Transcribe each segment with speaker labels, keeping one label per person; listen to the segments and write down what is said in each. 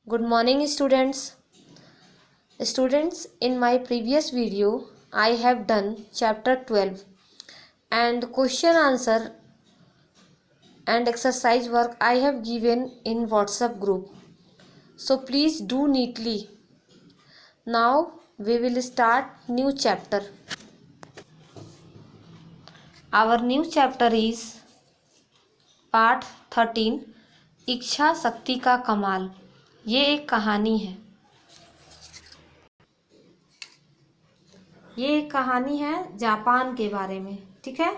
Speaker 1: Good morning, students. Students, in my previous video, I have done chapter 12 and question answer and exercise work I have given in WhatsApp group. So please do neatly. Now we will start new chapter. Our new chapter is पाठ 13 इच्छा शक्ति का कमाल। ये एक कहानी है। ये एक कहानी है जापान के बारे में। ठीक है।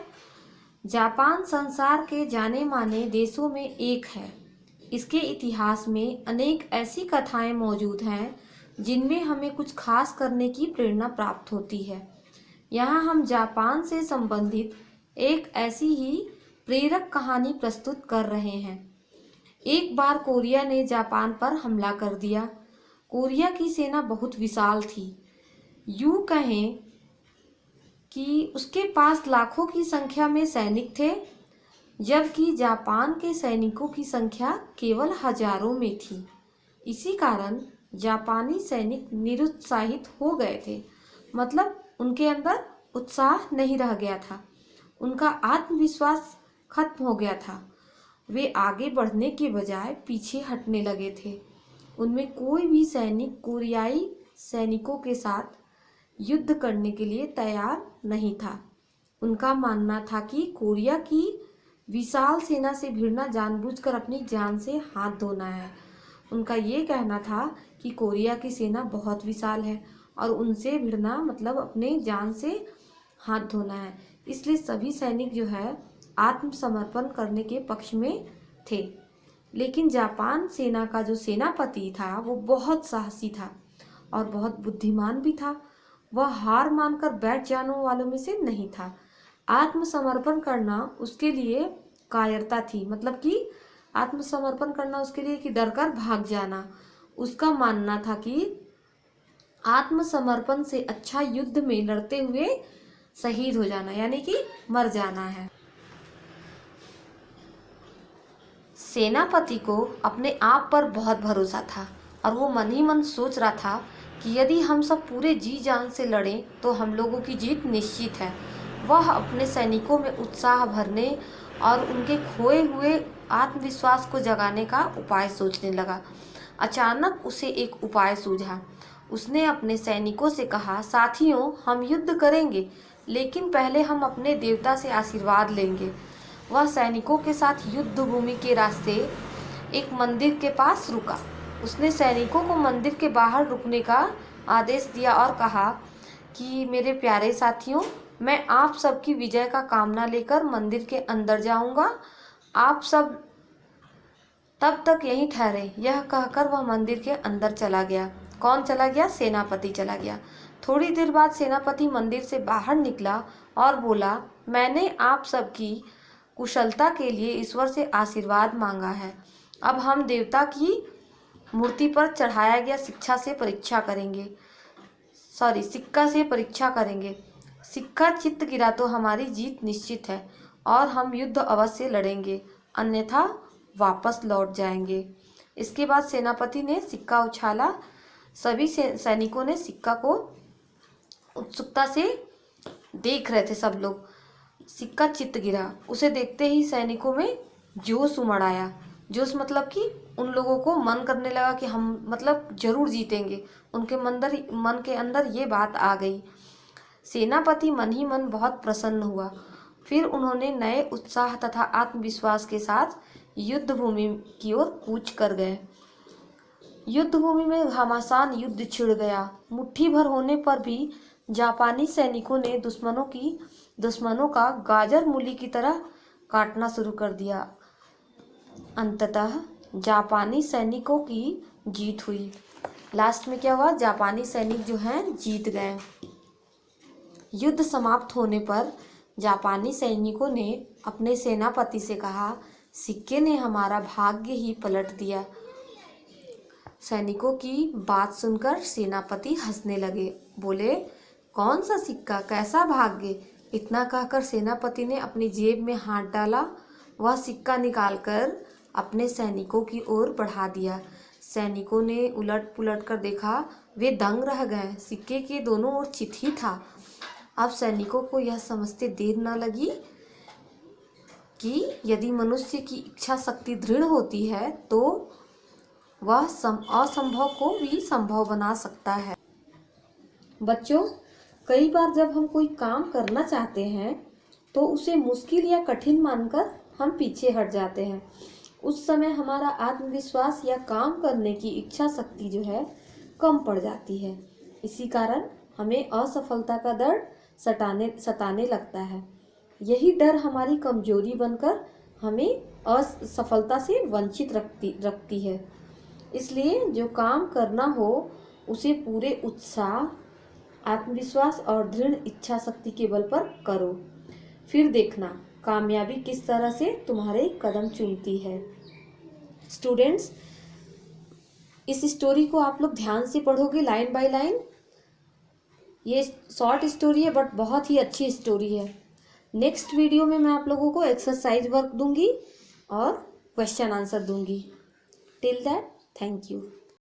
Speaker 1: जापान संसार के जाने माने देशों में एक है। इसके इतिहास में अनेक ऐसी कथाएं मौजूद हैं जिनमें हमें कुछ खास करने की प्रेरणा प्राप्त होती है। यहाँ हम जापान से संबंधित एक ऐसी ही प्रेरक कहानी प्रस्तुत कर रहे हैं। एक बार कोरिया ने जापान पर हमला कर दिया। कोरिया की सेना बहुत विशाल थी। यूं कहें कि उसके पास लाखों की संख्या में सैनिक थे, जबकि जापान के सैनिकों की संख्या केवल हजारों में थी। इसी कारण जापानी सैनिक निरुत्साहित हो गए थे। मतलब उनके अंदर उत्साह नहीं रह गया था। उनका आत्मविश्वास खत्म हो गया था। वे आगे बढ़ने के बजाय पीछे हटने लगे थे। उनमें कोई भी सैनिक कोरियाई सैनिकों के साथ युद्ध करने के लिए तैयार नहीं था। उनका मानना था कि कोरिया की विशाल सेना से भिड़ना जानबूझकर अपनी जान से हाथ धोना है। उनका ये कहना था कि कोरिया की सेना बहुत विशाल है और उनसे भिड़ना मतलब अपने जान से हाथ धोना है। इसलिए सभी सैनिक जो है आत्मसमर्पण करने के पक्ष में थे। लेकिन जापान सेना का जो सेनापति था वो बहुत साहसी था और बहुत बुद्धिमान भी था। वह हार मानकर बैठ जाने वालों में से नहीं था। आत्मसमर्पण करना उसके लिए कायरता थी। मतलब कि आत्मसमर्पण करना उसके लिए कि डरकर भाग जाना। उसका मानना था कि आत्मसमर्पण से अच्छा युद्ध में लड़ते हुए शहीद हो जाना, यानी कि मर जाना है। सेनापति को अपने आप पर बहुत भरोसा था और वो मन ही मन सोच रहा था कि यदि हम सब पूरे जी जान से लड़ें तो हम लोगों की जीत निश्चित है। वह अपने सैनिकों में उत्साह भरने और उनके खोए हुए आत्मविश्वास को जगाने का उपाय सोचने लगा। अचानक उसे एक उपाय सूझा। उसने अपने सैनिकों से कहा, साथियों, हम युद्ध करेंगे, लेकिन पहले हम अपने देवता से आशीर्वाद लेंगे। वह सैनिकों के साथ युद्ध भूमि के रास्ते एक मंदिर के पास रुका। उसने सैनिकों को मंदिर के बाहर रुकने का आदेश दिया और कहा कि मेरे प्यारे साथियों, मैं आप सबकी विजय का कामना लेकर मंदिर के अंदर जाऊंगा। आप सब तब तक यहीं ठहरे। यह कहकर वह मंदिर के अंदर चला गया। कौन चला गया? सेनापति चला गया। थोड़ी देर बाद सेनापति मंदिर से बाहर निकला और बोला, मैंने आप सबकी कुशलता के लिए ईश्वर से आशीर्वाद मांगा है। अब हम देवता की मूर्ति पर चढ़ाया गया सिक्का से परीक्षा करेंगे। सिक्का चित्त गिरा तो हमारी जीत निश्चित है और हम युद्ध अवश्य लड़ेंगे, अन्यथा वापस लौट जाएंगे। इसके बाद सेनापति ने सिक्का उछाला। सभी सैनिकों ने सिक्का को उत्सुकता से देख रहे थे। सब लोग। सिक्का चित्त गिरा। उसे देखते ही सैनिकों में जोश उमड़ आया। जोश मतलब कि उन लोगों को मन करने लगा कि हम मतलब जरूर जीतेंगे। उनके मन के अंदर ये बात आ गई। सेनापति मन ही मन बहुत प्रसन्न हुआ। फिर उन्होंने नए उत्साह तथा आत्मविश्वास के साथ युद्ध भूमि की ओर कूच कर गए। युद्ध भूमि में घमासान युद्ध छिड़ गया। मुट्ठी भर होने पर भी जापानी सैनिकों ने दुश्मनों का गाजर मूली की तरह काटना शुरू कर दिया। अंततः जापानी सैनिकों की जीत हुई। लास्ट में क्या हुआ? जापानी सैनिक जो हैं जीत गए। युद्ध समाप्त होने पर जापानी सैनिकों ने अपने सेनापति से कहा, सिक्के ने हमारा भाग्य ही पलट दिया। सैनिकों की बात सुनकर सेनापति हंसने लगे। बोले, कौन सा सिक्का, कैसा भाग्य? इतना कहकर सेनापति ने अपनी जेब में हाथ डाला। वह सिक्का निकालकर अपने सैनिकों की ओर बढ़ा दिया। सैनिकों ने उलट पुलट कर देखा, वे दंग रह गए। सिक्के के दोनों ओर चिट्ठी था। अब सैनिकों को यह समझते देर न लगी कि यदि मनुष्य की इच्छा शक्ति दृढ़ होती है तो वह असंभव को भी संभव बना सकता है। बच्चों, कई बार जब हम कोई काम करना चाहते हैं तो उसे मुश्किल या कठिन मानकर हम पीछे हट जाते हैं। उस समय हमारा आत्मविश्वास या काम करने की इच्छा शक्ति जो है कम पड़ जाती है। इसी कारण हमें असफलता का डर सताने लगता है। यही डर हमारी कमजोरी बनकर हमें असफलता से वंचित रखती है। इसलिए जो काम करना हो उसे पूरे उत्साह, आत्मविश्वास और दृढ़ इच्छा शक्ति के बल पर करो। फिर देखना कामयाबी किस तरह से तुम्हारे कदम चूमती है। स्टूडेंट्स, इस स्टोरी को आप लोग ध्यान से पढ़ोगे लाइन बाय लाइन। ये शॉर्ट स्टोरी है बट बहुत ही अच्छी स्टोरी है। नेक्स्ट वीडियो में मैं आप लोगों को एक्सरसाइज वर्क दूंगी और क्वेश्चन आंसर दूंगी। Till that, thank you.